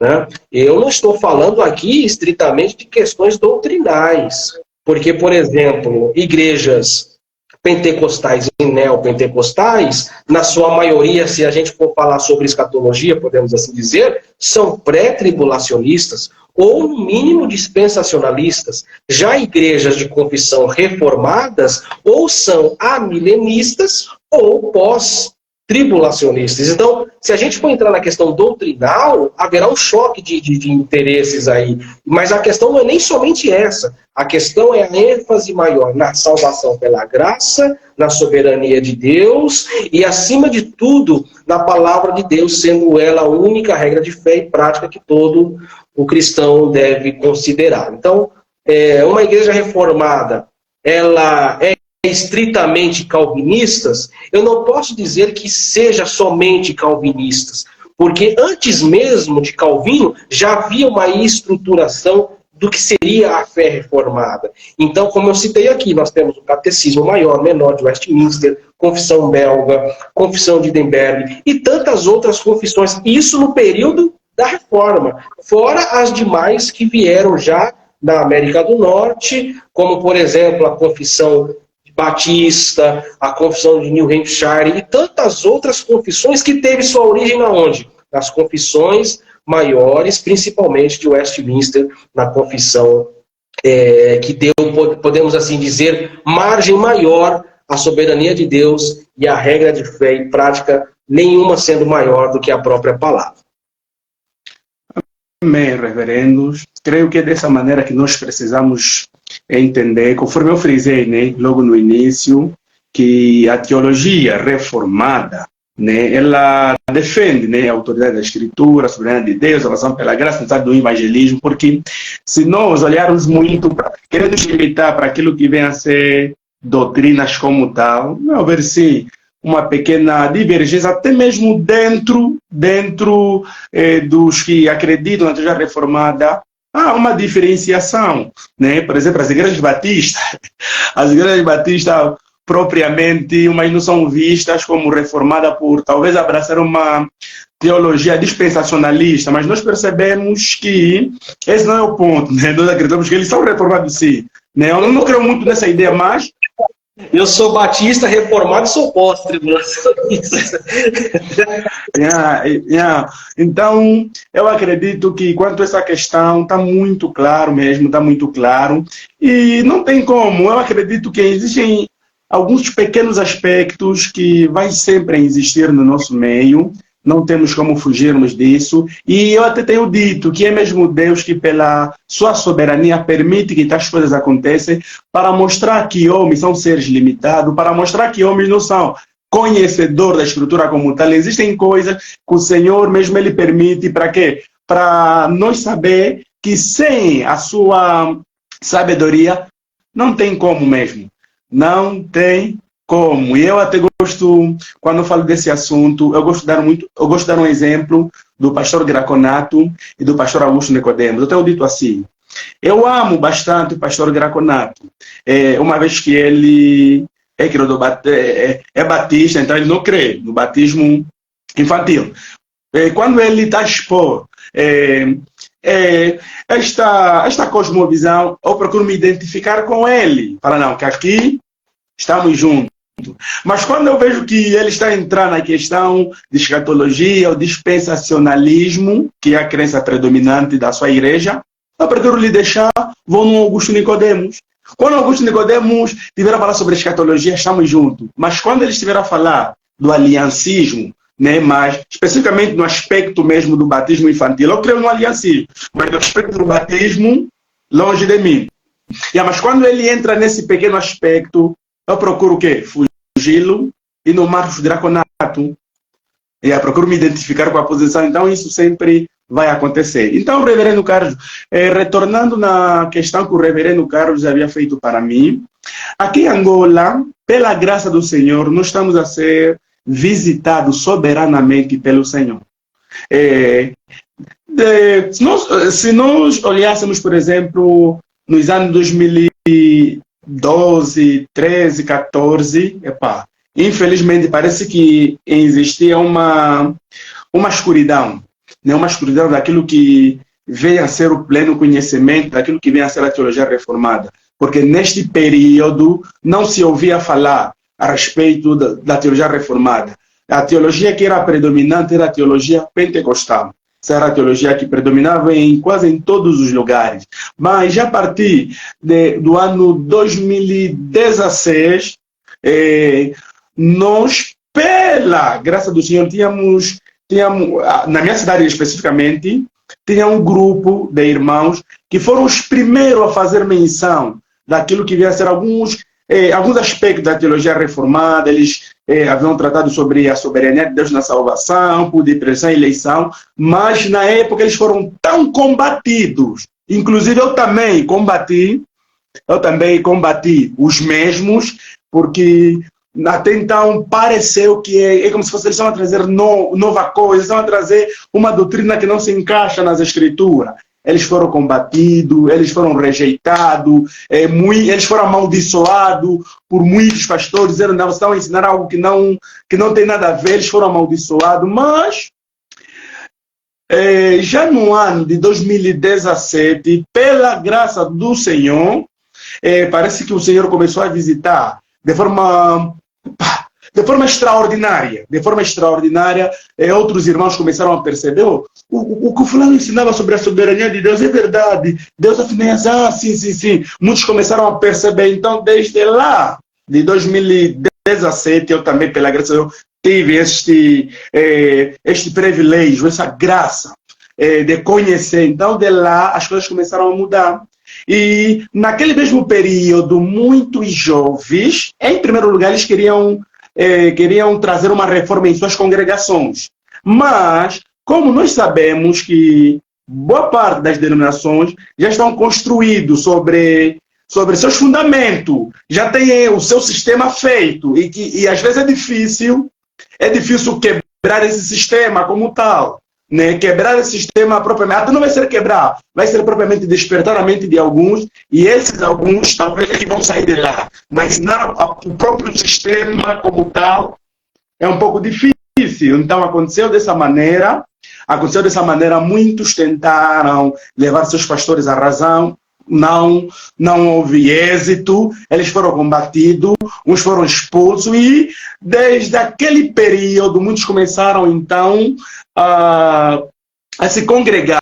né? Eu não estou falando aqui estritamente de questões doutrinais, porque, por exemplo, igrejas pentecostais e neopentecostais, na sua maioria, se a gente for falar sobre escatologia, podemos assim dizer, são pré-tribulacionistas ou, no mínimo, dispensacionalistas. Já igrejas de confissão reformadas ou são amilenistas ou tribulacionistas. Então, se a gente for entrar na questão doutrinal, haverá um choque de interesses aí. Mas a questão não é nem somente essa. A questão é a ênfase maior na salvação pela graça, na soberania de Deus e, acima de tudo, na palavra de Deus, sendo ela a única regra de fé e prática que todo o cristão deve considerar. Então, uma igreja reformada, ela é estritamente calvinistas, eu não posso dizer que seja somente calvinistas, porque antes mesmo de Calvino já havia uma estruturação do que seria a fé reformada. Então, como eu citei aqui, nós temos o Catecismo Maior, Menor de Westminster, Confissão Belga, Confissão de Wittenberg e tantas outras confissões, isso no período da Reforma, fora as demais que vieram já na América do Norte, como, por exemplo, a Confissão Batista, a Confissão de New Hampshire e tantas outras confissões que teve sua origem aonde? Nas confissões maiores, principalmente de Westminster, na confissão que deu, podemos assim dizer, margem maior à soberania de Deus e à regra de fé e prática, nenhuma sendo maior do que a própria palavra. Amém, reverendos. Creio que é dessa maneira que nós precisamos entender, conforme eu frisei, né, logo no início, que a teologia reformada, né, ela defende, né, a autoridade da Escritura, a soberania de Deus, a salvação pela graça, do evangelismo, porque se nós olharmos muito, querendo nos limitar para aquilo que vem a ser doutrinas como tal, vai haver sim uma pequena divergência, até mesmo dentro dos que acreditam na teologia reformada. Há uma diferenciação, né? Por exemplo, as igrejas batistas propriamente, umas não são vistas como reformadas por talvez abraçar uma teologia dispensacionalista, mas nós percebemos que esse não é o ponto, né? Nós acreditamos que eles são reformados sim, né? Eu não creio muito nessa ideia, mas eu sou batista, reformado e sou pós-tribunal. Então, eu acredito que quanto a essa questão está muito claro mesmo, está muito claro. E não tem como, eu acredito que existem alguns pequenos aspectos que vai sempre existir no nosso meio, não temos como fugirmos disso, e eu até tenho dito que é mesmo Deus que pela sua soberania permite que tais coisas aconteçam para mostrar que homens são seres limitados, para mostrar que homens não são conhecedores da Escritura como tal. Existem coisas que o Senhor mesmo Ele permite, para quê? Para nós saber que sem a sua sabedoria não tem como mesmo, não tem como. E eu até gosto, quando eu falo desse assunto, eu gosto de dar um exemplo do pastor Graconato e do pastor Augusto Nicodemos. Eu tenho dito assim, eu amo bastante o pastor Graconato, uma vez que ele é batista, então ele não crê no batismo infantil. Quando ele está a expor esta cosmovisão, eu procuro me identificar com ele. Fala, não, que aqui estamos juntos. Mas quando eu vejo que ele está entrando na questão de escatologia, o dispensacionalismo, que é a crença predominante da sua igreja, eu prefiro lhe deixar, vou no Augusto Nicodemos. Quando Augusto Nicodemos estiver a falar sobre escatologia, estamos juntos. Mas quando ele estiver a falar do aliancismo, né, mas especificamente no aspecto mesmo do batismo infantil, eu creio no aliancismo, mas no aspecto do batismo, longe de mim. Mas quando ele entra nesse pequeno aspecto, eu procuro o quê? Fugi-lo e no Marcos Draconato. Eu procuro me identificar com a posição. Então, isso sempre vai acontecer. Então, reverendo Carlos, retornando na questão que o reverendo Carlos havia feito para mim, aqui em Angola, pela graça do Senhor, nós estamos a ser visitados soberanamente pelo Senhor. Se nós olhássemos, por exemplo, nos anos 2012, 13, 14, infelizmente parece que existia uma escuridão, né? Uma escuridão daquilo que veio a ser o pleno conhecimento, daquilo que veio a ser a teologia reformada, porque neste período não se ouvia falar a respeito da teologia reformada. A teologia que era predominante era a teologia pentecostal. Essa era a teologia que predominava quase em todos os lugares. Mas já a partir do ano 2016, nós pela graça do Senhor, tínhamos, na minha cidade especificamente, tinha um grupo de irmãos que foram os primeiros a fazer menção daquilo que vinha a ser alguns aspectos da teologia reformada. Eles haviam tratado sobre a soberania de Deus na salvação, por depressão e eleição, mas na época eles foram tão combatidos. Inclusive eu também combati os mesmos, porque até então pareceu que é como se fosse eles estavam a trazer nova coisa, estavam a trazer uma doutrina que não se encaixa nas escrituras. Eles foram combatidos, eles foram rejeitados, eles foram amaldiçoados por muitos pastores, dizendo que vocês estão a ensinar algo que não tem nada a ver. Eles foram amaldiçoados, mas já no ano de 2017, pela graça do Senhor, parece que o Senhor começou a visitar de forma extraordinária. Outros irmãos começaram a perceber o que o fulano ensinava sobre a soberania de Deus é verdade. Deus afinal, sim. Muitos começaram a perceber. Então, desde lá, de 2017, eu também, pela graça de Deus, tive este privilégio, essa graça de conhecer. Então, de lá, as coisas começaram a mudar. E naquele mesmo período, muitos jovens, em primeiro lugar, eles queriam trazer uma reforma em suas congregações. Mas, como nós sabemos que boa parte das denominações já estão construídas sobre seus fundamentos, já tem o seu sistema feito, e às vezes é difícil quebrar esse sistema como tal. Né? Quebrar esse sistema propriamente, até não vai ser quebrar, vai ser propriamente despertar a mente de alguns, e esses alguns talvez que vão sair de lá. Mas o próprio sistema como tal é um pouco difícil. Então aconteceu dessa maneira, muitos tentaram levar seus pastores à razão, não houve êxito, eles foram combatidos, uns foram expulsos, e desde aquele período muitos começaram então a se congregar,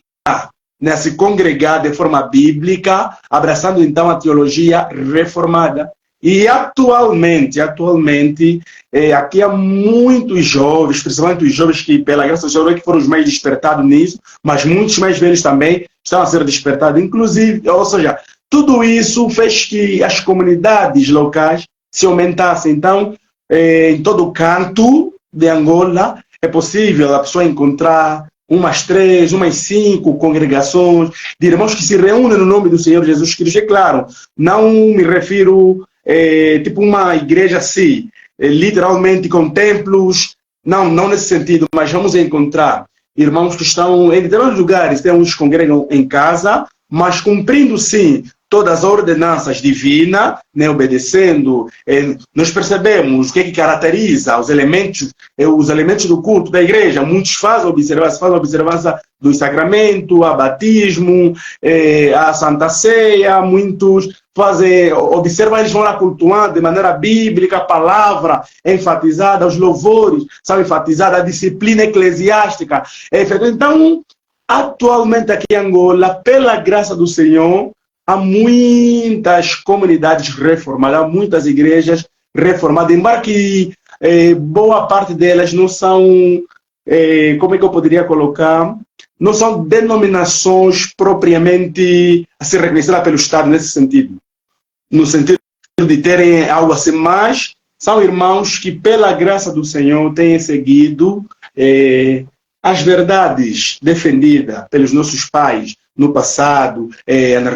né, a se congregar de forma bíblica, abraçando então a teologia reformada. E atualmente aqui há muitos jovens, principalmente os jovens que, pela graça do Senhor, que foram os mais despertados nisso, mas muitos mais velhos também estão a ser despertados. Inclusive, ou seja, tudo isso fez que as comunidades locais se aumentassem. Então, em todo o canto de Angola, é possível a pessoa encontrar umas 3, umas 5 congregações de irmãos que se reúnem no nome do Senhor Jesus Cristo. É claro, não me refiro tipo uma igreja assim, literalmente com templos, não nesse sentido, mas vamos encontrar irmãos que estão em determinados lugares, tem uns que congregam em casa, mas cumprindo sim todas as ordenanças divinas, né, obedecendo. Nós percebemos o que caracteriza os elementos do culto da igreja. Muitos fazem a observância do sacramento, a batismo, a Santa Ceia. Muitos observam, eles vão lá cultuando de maneira bíblica, a palavra é enfatizada, os louvores são enfatizados, a disciplina eclesiástica é feita. Então, atualmente aqui em Angola, pela graça do Senhor, há muitas comunidades reformadas, há muitas igrejas reformadas, embora que boa parte delas não são, como é que eu poderia colocar, não são denominações propriamente a ser reconhecidas pelo Estado nesse sentido. No sentido de terem algo assim, mas são irmãos que, pela graça do Senhor, têm seguido as verdades defendidas pelos nossos pais no passado, na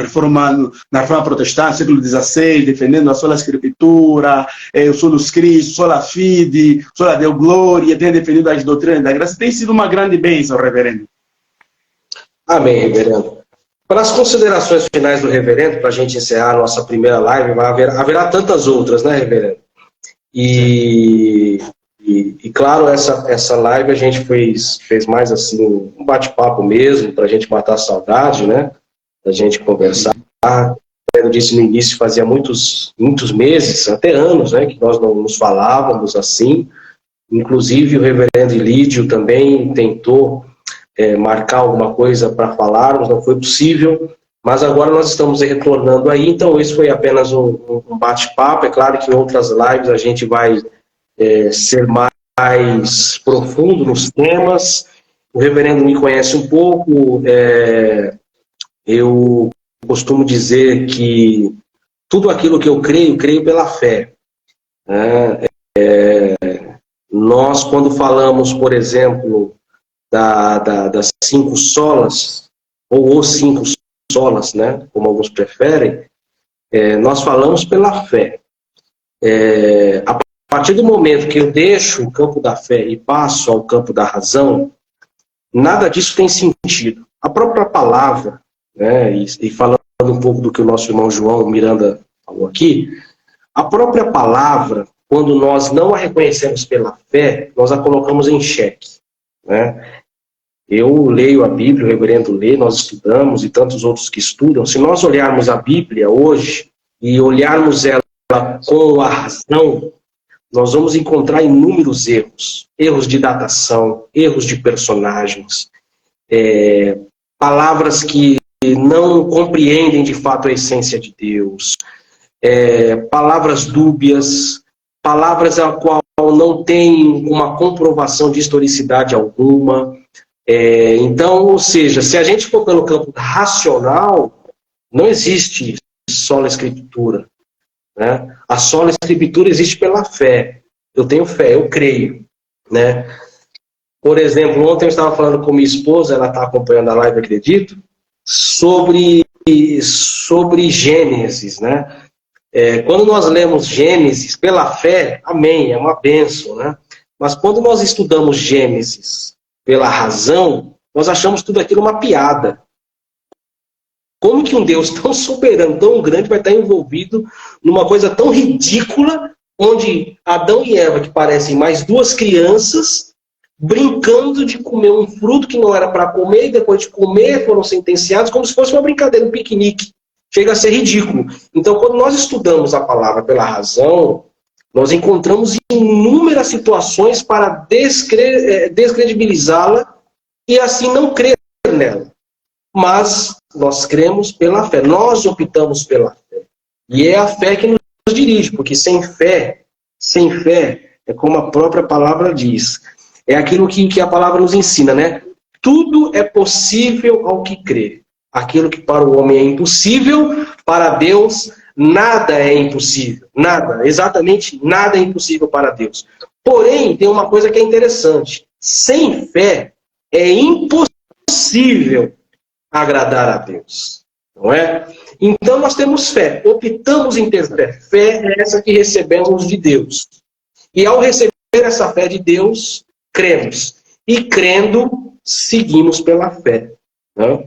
reforma protestante, século XVI, defendendo a sola escritura, o solus Christi, sola fide, sola Deo glória, tem defendido as doutrinas da graça. Tem sido uma grande bênção, reverendo. Amém, reverendo. Para as considerações finais do reverendo, para a gente encerrar a nossa primeira live, haverá tantas outras, né, reverendo? E claro, essa live a gente fez mais assim, um bate-papo mesmo, para a gente matar a saudade, né? Da gente conversar. Eu disse no início, fazia muitos meses, até anos, né, que nós não nos falávamos assim. Inclusive o reverendo Ilídio também tentou marcar alguma coisa para falarmos, não foi possível, mas agora nós estamos retornando aí, então isso foi apenas um bate-papo. É claro que em outras lives a gente vai ser mais mais profundo nos temas. O reverendo me conhece um pouco. Eu costumo dizer que tudo aquilo que eu creio pela fé. Nós, quando falamos, por exemplo, das 5 solas, ou os 5 solas, né, como alguns preferem, nós falamos pela fé. A partir do momento que eu deixo o campo da fé e passo ao campo da razão, nada disso tem sentido. A própria palavra, né, e falando um pouco do que o nosso irmão João Miranda falou aqui, a própria palavra, quando nós não a reconhecemos pela fé, nós a colocamos em xeque, né? Eu leio a Bíblia, o reverendo lê, nós estudamos e tantos outros que estudam. Se nós olharmos a Bíblia hoje e olharmos ela com a razão, nós vamos encontrar inúmeros erros. Erros de datação, erros de personagens, palavras que não compreendem de fato a essência de Deus, palavras dúbias, palavras a qual não tem uma comprovação de historicidade alguma. Então, ou seja, se a gente for pelo campo racional, não existe sola escritura, né? A sola escritura existe pela fé. Eu tenho fé, eu creio, né? Por exemplo, ontem eu estava falando com minha esposa, ela está acompanhando a live, acredito, sobre Gênesis, né? Quando nós lemos Gênesis pela fé, amém, é uma bênção, né? Mas quando nós estudamos Gênesis pela razão, nós achamos tudo aquilo uma piada. Como que um Deus tão soberano, tão grande, vai estar envolvido numa coisa tão ridícula, onde Adão e Eva, que parecem mais 2 crianças, brincando de comer um fruto que não era para comer, e depois de comer foram sentenciados, como se fosse uma brincadeira, um piquenique. Chega a ser ridículo. Então, quando nós estudamos a palavra pela razão, nós encontramos inúmeras situações para descredibilizá-la e assim não crer nela. Mas nós cremos pela fé, nós optamos pela fé. E é a fé que nos dirige, porque sem fé, é como a própria palavra diz, é aquilo que a palavra nos ensina, né? Tudo é possível ao que crê. Aquilo que para o homem é impossível, para Deus nada é impossível. Nada, exatamente nada é impossível para Deus. Porém, tem uma coisa que é interessante. Sem fé é impossível agradar a Deus. Não é? Então nós temos fé, optamos em ter fé. Fé é essa que recebemos de Deus. E ao receber essa fé de Deus, cremos. E crendo, seguimos pela fé. Né?